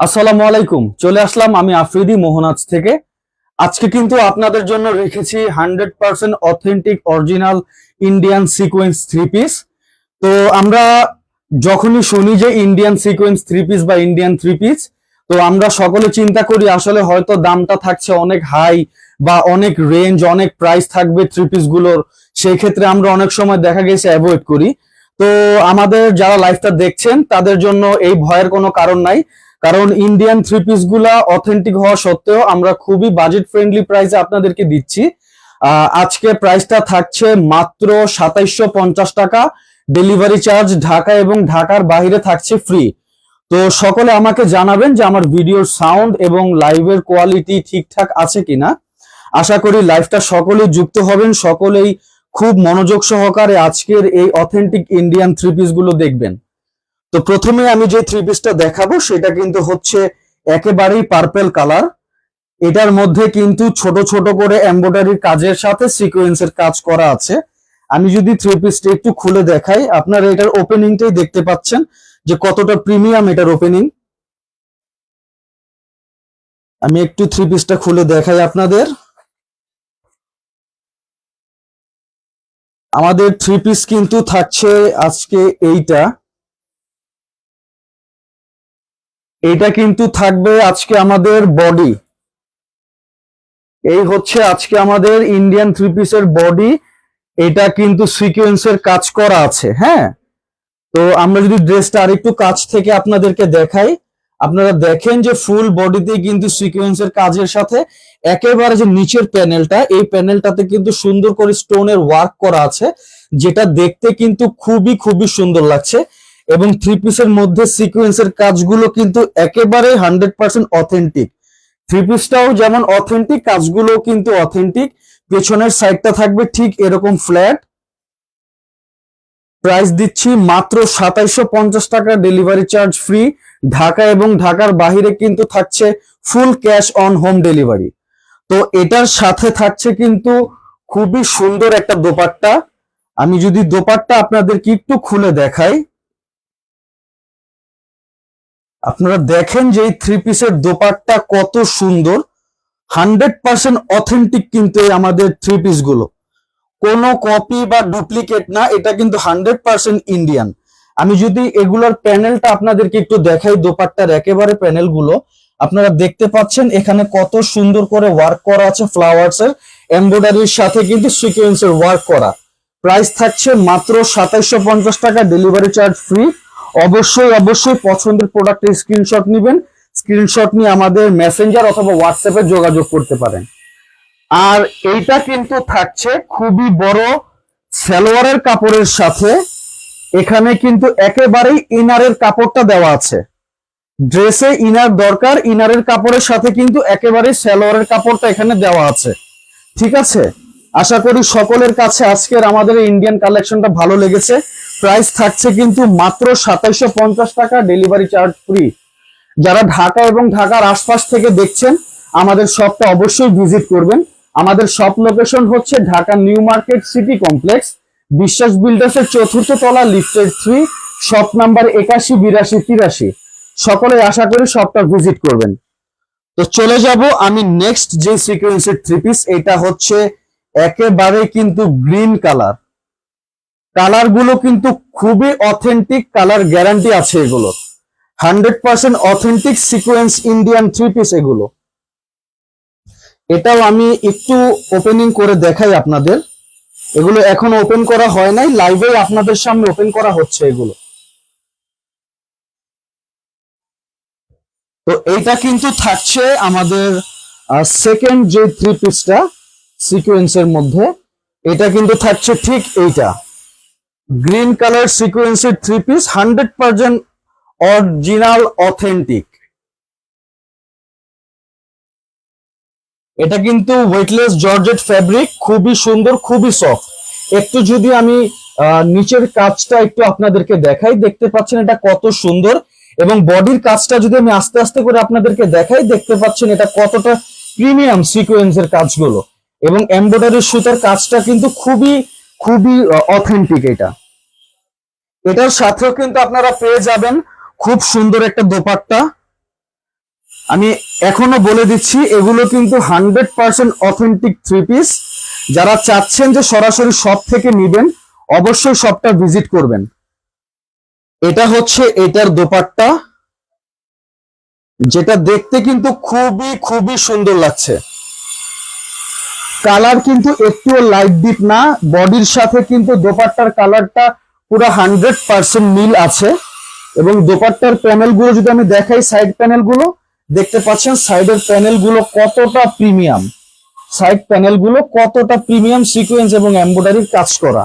আসসালামু আলাইকুম। চলে আসলাম আমি আফ্রিদি মোহনাজ থেকে। আজকে কিন্তু আপনাদের জন্য রেখেছি 100% authentic original Indian sequence three piece. তো আমরা যখনই শুনি যে ইন্ডিয়ান সিকোয়েন্স থ্রি পিস বা ইন্ডিয়ান থ্রি পিস, তো আমরা সকলে চিন্তা করি আসলে হয়তো দামটা থাকছে অনেক হাই বা অনেক রেঞ্জ, অনেক প্রাইস থাকবে থ্রি পিস গুলোর। সেই ক্ষেত্রে আমরা অনেক সময় দেখা গেছে অ্যাভয়েড করি। তো আমাদের যারা লাইভটা দেখছেন তাদের জন্য এই ভয়ের কোনো কারণ নাই, কারণ ইন্ডিয়ান থ্রি পিস গুলা অথেন্টিক হওয়া সত্ত্বেও আমরা খুবই বাজেট ফ্রেন্ডলি প্রাইসে আপনাদেরকে দিচ্ছি। আজকে প্রাইসটা থাকছে মাত্র ২৭৫০ টাকা। ডেলিভারি চার্জ ঢাকা এবং ঢাকার বাইরে থাকছে ফ্রি। তো সকলে আমাকে জানাবেন যে আমার ভিডিওর সাউন্ড এবং লাইভের কোয়ালিটি ঠিকঠাক আছে কিনা। আশা করি লাইভটা সকলেই যুক্ত হবেন, সকলেই খুব মনোযোগ সহকারে আজকের এই অথেন্টিক ইন্ডিয়ান থ্রি পিস গুলো দেখবেন। তো প্রথমে আমি যে থ্রি পিসটা দেখাবো সেটা কিন্তু হচ্ছে একেবারেই পার্পল কালার। এটার মধ্যে কিন্তু ছোট ছোট করে এমব্রয়ডারির কাজের সাথে সিকোয়েন্সের কাজ করা আছে। আমি যদি থ্রি পিসটা একটু খুলে দেখাই, আপনারা এটার ওপেনিংটাই দেখতে পাচ্ছেন যে কতটা প্রিমিয়াম এটার ওপেনিং। আমি একটু থ্রি পিসটা খুলে দেখাই আপনাদের। আমাদের থ্রি পিস কিন্তু থাকছে আজকে এইটা কিন্তু থাকবে আজকে আমাদের বডি। এই হচ্ছে আজকে আমাদের ইন্ডিয়ান থ্রি পিসের বডি। এটা কিন্তু সিকোয়েন্সের কাজ করা আছে। হ্যাঁ, তো আমরা যদি ড্রেসটা আরেকটু কাছ থেকে আপনাদেরকে দেখাই, আপনারা দেখেন যে ফুল বডিতে কিন্তু সিকোয়েন্সের কাজের সাথে একেবারে যে নিচের প্যানেলটা, এই প্যানেলটাতে কিন্তু সুন্দর করে স্টোনের ওয়ার্ক করা আছে, যেটা দেখতে কিন্তু খুবই খুবই সুন্দর লাগছে। এবং থ্রি পিসের মধ্যে সিকোয়েন্সের কাজগুলো কিন্তু একেবারে 100% অথেন্টিক। থ্রি পিসটাও যেমন অথেন্টিক, কাজগুলো কিন্তু অথেন্টিক। পেছনের সাইডটা থাকবে ঠিক এরকম ফ্ল্যাট। প্রাইস দিচ্ছি মাত্র ২৭৫০ টাকা, ডেলিভারি চার্জ ফ্রি। ঢাকা এবং ঢাকার বাহিরে কিন্তু থাকছে full cash on home delivery. তো এটার সাথে থাকছে কিন্তু খুবই সুন্দর একটা দোপাট্টা। আমি যদি দোপাট্টা আপনাদেরকে একটু খুলে দেখাই, আপনারা দেখেন যে এই থ্রি পিসের দোপাট্টা কত সুন্দর। 100% অথেন্টিক কিন্তু আমাদের থ্রি পিস গুলো, কোনো কপি বা ডুপ্লিকেট না, এটা কিন্তু 100% ইন্ডিয়ান। আমি যদি এগুলোর প্যানেলটা আপনাদেরকে একটু দেখাই, দোপাট্টার একেবারে প্যানেল গুলো আপনারা দেখতে পাচ্ছেন এখানে কত সুন্দর করে ওয়ার্ক করা আছে, ফ্লাওয়ার্স এর এমব্রয়ডারির সাথে কিন্তু সিকোয়েন্সের ওয়ার্ক করা। প্রাইস থাকছে মাত্র ২৭৫০ টাকা, ডেলিভারি চার্জ ফ্রি। অবশ্যই অবশ্যই পছন্দের প্রোডাক্টের স্ক্রিনশট নেবেন। স্ক্রিনশট নিয়ে আমাদের মেসেঞ্জার অথবা হোয়াটসঅ্যাপে যোগাযোগ করতে পারেন। আর এইটা কিন্তু থাকছে খুবই বড় সালোয়ারের কাপড়ের সাথে। এখানে কিন্তু একেবারেই ইনারের কাপড়টা দেওয়া আছে। ড্রেসে ইনার দরকার, ইনারের কাপড়ের সাথে কিন্তু একেবারেই সালোয়ারের কাপড়টা এখানে দেওয়া আছে। ঠিক আছে, আশা করি সকলের কাছে আজকের আমাদের ইন্ডিয়ান কালেকশনটা ভালো লেগেছে। প্রাইস থাকছে কিন্তু মাত্র ২৭৫০ টাকা, ডেলিভারি চার্জ ফ্রি। যারা ঢাকা এবং ঢাকার আশপাশ থেকে দেখছেন আমাদের শপটা অবশ্যই ভিজিট করবেন। আমাদের শপ লোকেশন হচ্ছে Dhaka new market city complex, বিশ্বাস বিল্ডার্স এর ৪র্থ তলা, লিফটেড 3, শপ নাম্বার ৮১, ৮২, ৮৩। সকলে আশা করি শপটা ভিজিট করবেন। তো চলে যাব আমি নেক্সট যে সিকোয়েন্সের থ্রি পিস। এটা হচ্ছে একেবারে কিন্তু গ্রিন কালার। কালার গুলো কিন্তু খুবই অথেন্টিক, কালার গ্যারান্টি আছে এগুলো। 100% authentic sequence Indian three piece এগুলো। এটাও আমি একটু ওপেনিং করে দেখাই আপনাদের। এগুলো এখনো ওপেন করা হয় নাই, লাইভে আপনাদের সামনে ওপেন করা হচ্ছে এগুলো। তো এইটা কিন্তু থাকছে আমাদের সেকেন্ড যে থ্রি পিসটা সিকোয়েন্সের মধ্যে, এটা কিন্তু থাকছে ঠিক এইটা গ্রিন কালার সিকোয়েন্সের থ্রি পিস, 100% অরিজিনাল অথেন্টিক। এটা কিন্তু ওয়েটলেস জর্জেট ফ্যাব্রিক, খুবই সুন্দর, খুবই সফট। একটু যদি আমি নিচের কাজটা একটু আপনাদেরকে দেখাই, দেখতে পাচ্ছেন এটা কত সুন্দর। এবং বডির কাজটা যদি আমি আস্তে আস্তে করে আপনাদেরকে দেখাই, দেখতে পাচ্ছেন এটা কতটা প্রিমিয়াম সিকোয়েন্সের কাজগুলো। এবং এমব্রয়ডারি সুতার কাজটা কিন্তু খুবই খুবই অথেন্টিক। এটার সাথেও কিন্তু আপনারা পেয়ে যাবেন খুব সুন্দর একটা দোপাট্টা। আমি এখনো বলে দিচ্ছি এগুলো কিন্তু 100% অথেন্টিক থ্রি পিস। যারা চাচ্ছেন যে সরাসরি শপ থেকে নিবেন অবশ্যই শপটা ভিজিট করবেন। এটা হচ্ছে এটার দোপাট্টা, যেটা দেখতে কিন্তু খুবই খুবই সুন্দর লাগছে। কালার কিন্তু একটু লাইট ডিপ না, বডির সাথে কিন্তু দোপাট্টার কালারটা পুরো 100% মিল আছে। এবং দোপাট্টার প্যানেল গুলো যদি আমি দেখাই, সাইড প্যানেল গুলো দেখতে পাচ্ছেন, সাইডের প্যানেল গুলো কতটা প্রিমিয়াম, সাইড প্যানেল গুলো কতটা প্রিমিয়াম সিকোয়েন্স এবং এমব্রয়ডারির কাজ করা।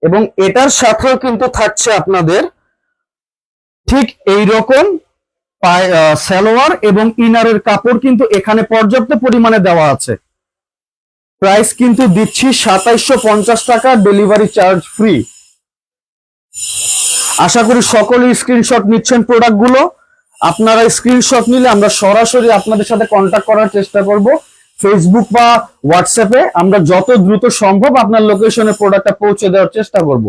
এবং এটার সাথেও কিন্তু থাকছে আপনাদের ঠিক এইরকম সালোয়ার এবং ইনারের কাপড় কিন্তু এখানে পর্যাপ্ত পরিমাণে দেওয়া আছে। প্রাইস কিন্তু দিচ্ছি 2750 টাকা, ডেলিভারি চার্জ ফ্রি। আশা করি সকলেই স্ক্রিনশট নিচ্ছেন প্রোডাক্টগুলো। আপনারা স্ক্রিনশট নিলে আমরা সরাসরি আপনাদের সাথে কন্ট্যাক্ট করার চেষ্টা করব ফেসবুক বা হোয়াটসঅ্যাপে। আমরা যত দ্রুত সম্ভব আপনার লোকেশনে প্রোডাক্টটা পৌঁছে দেওয়ার চেষ্টা করব।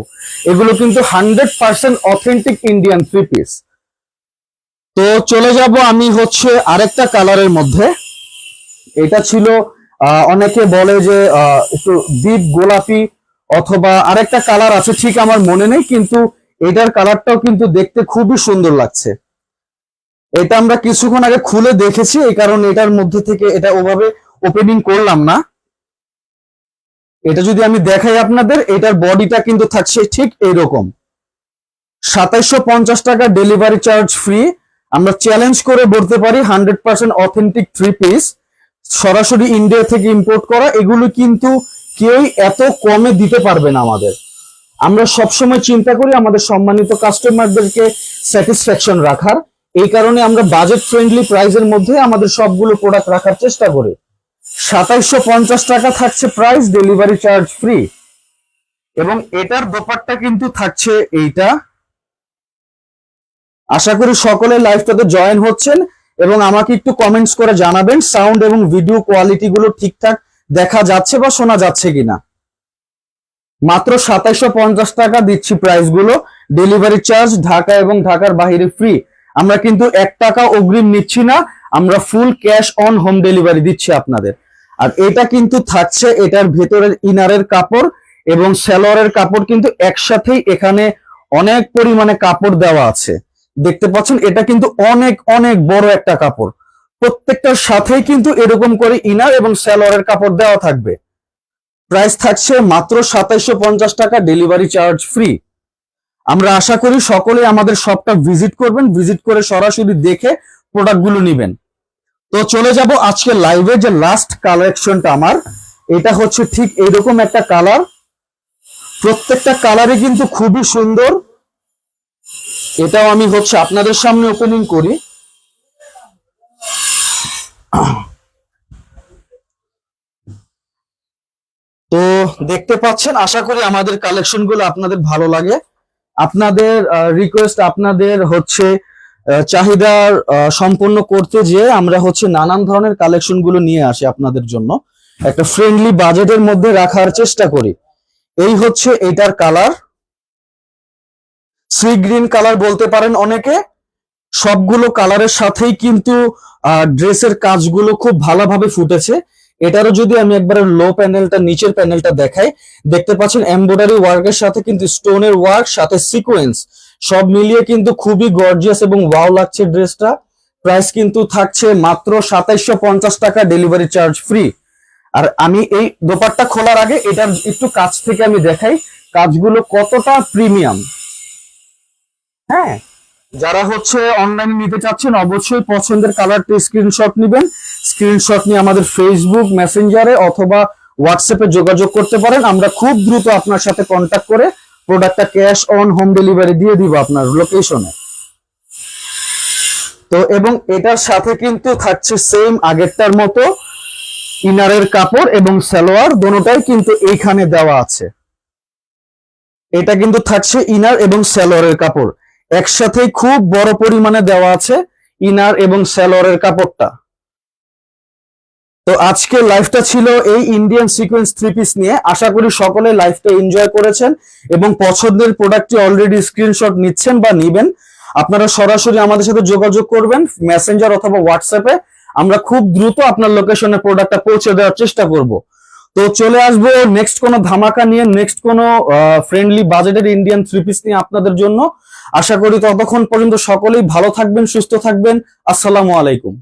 এগুলো কিন্তু 100% অথেন্টিক ইন্ডিয়ান থ্রি পিস। তো চলে যাব আমি হচ্ছে আরেকটা কালারের মধ্যে। এটা ছিল অনেকে বলে যে একটু ডিপ গোলাপি অথবা আরেকটা কালার আছে, ঠিক আমার মনে নেই, কিন্তু এটার কালারটাও কিন্তু দেখতে খুবই সুন্দর লাগছে। এটা আমরা কিছুক্ষণ আগে খুলে দেখেছি, এই কারণে এটার মধ্যে থেকে এটা ওভাবে ওপেনিং করলাম না। এটা যদি আমি দেখাই আপনাদের, এটার বডিটা কিন্তু থাকছে ঠিক এইরকম। 2750 টাকা, ডেলিভারি চার্জ ফ্রি। আমরা চ্যালেঞ্জ করে বলতে পারি 100% অথেন্টিক থ্রি পিস, সরাসরি ইন্ডিয়া থেকে ইম্পোর্ট করা। এগুলো কিন্তু কেউই এত কমে দিতে পারবে না আমাদের। আমরা সবসময় চিন্তা করি আমাদের সম্মানিত কাস্টমারদেরকে স্যাটিসফ্যাকশন রাখার, এই কারণে আমরা বাজেট ফ্রেন্ডলি প্রাইসের মধ্যে আমাদের সবগুলো প্রোডাক্ট রাখার চেষ্টা করি। 2750 টাকা থাকছে প্রাইস, ডেলিভারি চার্জ ফ্রি। এবং এটার দোপাট্টা কিন্তু থাকছে এইটা। আশা করি সকলে লাইভটাতে জয়েন হচ্ছেন এবং আমাকে একটু কমেন্টস করে জানাবেন সাউন্ড এবং ভিডিও কোয়ালিটি গুলো ঠিকঠাক দেখা যাচ্ছে বা শোনা যাচ্ছে কিনা। মাত্র 2750 টাকা দিচ্ছি প্রাইস গুলো, ডেলিভারি চার্জ ঢাকা এবং ঢাকার বাইরে ফ্রি। আমরা কিন্তু 1 টাকা অগ্রিম নিচ্ছি না, আমরা full cash on home delivery দিচ্ছি আপনাদের। আর এটা কিন্তু থাকছে এটার ভেতরের ইনারের কাপড় এবং সালোয়ারের কাপড় কিন্তু একসাথেই এখানে অনেক পরিমাণে কাপড় দেওয়া আছে। দেখতে পাচ্ছেন এটা কিন্তু অনেক অনেক বড় একটা কাপড়, প্রত্যেকটার সাথেই কিন্তু এরকম করে ইনার এবং সালোয়ারের কাপড় দেওয়া থাকবে। প্রাইস থাকছে মাত্র 2750 টাকা, ডেলিভারি চার্জ ফ্রি। আমরা আশা করি সকলে আমাদের শপটা ভিজিট করবেন, ভিজিট করে সরাসরি দেখে প্রোডাক্টগুলো নেবেন। তো চলে যাব আজকে লাইভে যে লাস্ট কালেকশনটা আমার, এটা হচ্ছে ঠিক এইরকম একটা কালার। প্রত্যেকটা কালারই কিন্তু খুবই সুন্দর। এটাও আমি হচ্ছে আপনাদের সামনে ওপেনিং করি। তো দেখতে পাচ্ছেন, আশা করি আমাদের কালেকশন গুলো আপনাদের ভালো লাগে। আপনাদের রিকোয়েস্ট, আপনাদের হচ্ছে চাহিদার সম্পূর্ণ করতে যে আমরা হচ্ছে নানান ধরনের কালেকশন গুলো নিয়ে আসি আপনাদের জন্য, একটা ফ্রেন্ডলি বাজেটের মধ্যে রাখার চেষ্টা করি। এই হচ্ছে এটার কালার, সি গ্রিন কালার বলতে পারেন অনেকে। সবগুলো কালারের সাথেই কিন্তু ড্রেসের কাজগুলো খুব ভালোভাবে ফুটেছে। এটারও যদি আমি একবারে লো প্যানেলটা, নিচের প্যানেলটা দেখাই, দেখতে পাচ্ছেন এমব্রয়ডারি ওয়ার্কের সাথে কিন্তু স্টোনের ওয়ার্ক, সাথে সিকোয়েন্স সব মিলিয়ে কিন্তু খুবই গর্জিয়াস এবং ওয়াও লাগছে ড্রেসটা। প্রাইস কিন্তু থাকছে মাত্র 2750 টাকা, ডেলিভারি চার্জ ফ্রি। আর আমি এই দোপাট্টা খোলার আগে এটার একটু কাছ থেকে আমি দেখাই কাজগুলো কতটা প্রিমিয়াম। হ্যাঁ, যারা হচ্ছে অনলাইনে নিতে চাচ্ছেন অবশ্যই পছন্দের কালারটি স্ক্রিনশট নেবেন। স্ক্রিনশট নিয়ে আমাদের ফেসবুক মেসেঞ্জারে অথবা হোয়াটসঅ্যাপে যোগাযোগ করতে পারেন। আমরা খুব দ্রুত আপনার সাথে কন্ট্যাক্ট করে প্রোডাক্টটা ক্যাশ অন হোম ডেলিভারি দিয়ে দিব আপনার লোকেশনে। তো এবং এটার সাথে কিন্তু থাকছে সেম আগেরটার মতো ইনারের কাপড় এবং সালোয়ার, দোনোটাই কিন্তু এইখানে দেওয়া আছে। এটা কিন্তু থাকছে ইনার এবং সালোয়ারের কাপড় একসাথে খুব বড় পরিমাণে দেওয়া আছে, ইনার এবং সালোয়ারের কাপড়টা। তো আজকে লাইভটা ছিল এই ইন্ডিয়ান সিকোয়েন্স থ্রি পিস নিয়ে। আশা করি সকলে লাইভটা এনজয় করেছেন এবং পছন্দের প্রোডাক্টটি অলরেডি স্ক্রিনশট নিচ্ছেন বা নিবেন। আপনারা সরাসরি আমাদের সাথে যোগাযোগ করবেন মেসেঞ্জার অথবা হোয়াটসঅ্যাপে। আমরা খুব দ্রুত আপনার লোকেশনে প্রোডাক্টটা পৌঁছে দেওয়ার চেষ্টা করব। তো চলে আসবো নেক্সট কোনো ধামাকা নিয়ে, নেক্সট কোনো ফ্রেন্ডলি বাজেটের ইন্ডিয়ান থ্রি পিস নিয়ে আপনাদের জন্য। আশা করি ততক্ষণ পর্যন্ত সকলেই ভালো থাকবেন, সুস্থ থাকবেন। আসসালামু আলাইকুম।